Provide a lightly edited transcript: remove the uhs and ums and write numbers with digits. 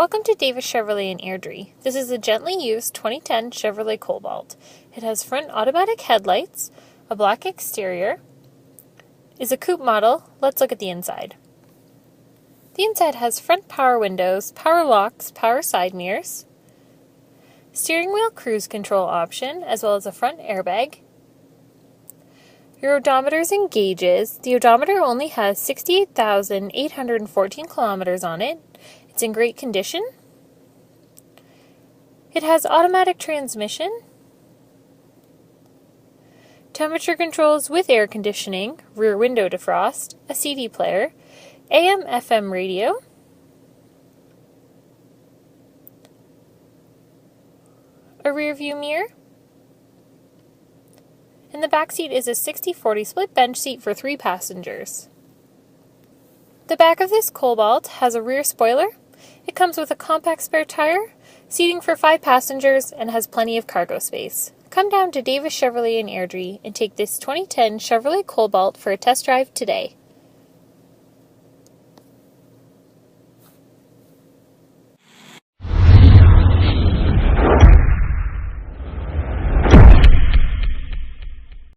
Welcome to Davis Chevrolet in Airdrie. This is a gently used 2010 Chevrolet Cobalt. It has front automatic headlights, a black exterior, is a coupe model. Let's look at the inside. The inside has front power windows, power locks, power side mirrors, steering wheel cruise control option, as well as a front airbag. Your odometers and gauges. The odometer only has 68,814 kilometers on it. It's in great condition. It has automatic transmission, temperature controls with air conditioning, rear window defrost, a CD player, AM/FM radio, a rear view mirror, and the back seat is a 60/40 split bench seat for 3 passengers. The back of this Cobalt has a rear spoiler. It comes with a compact spare tire, seating for 5 passengers, and has plenty of cargo space. Come down to Davis Chevrolet in Airdrie and take this 2010 Chevrolet Cobalt for a test drive today.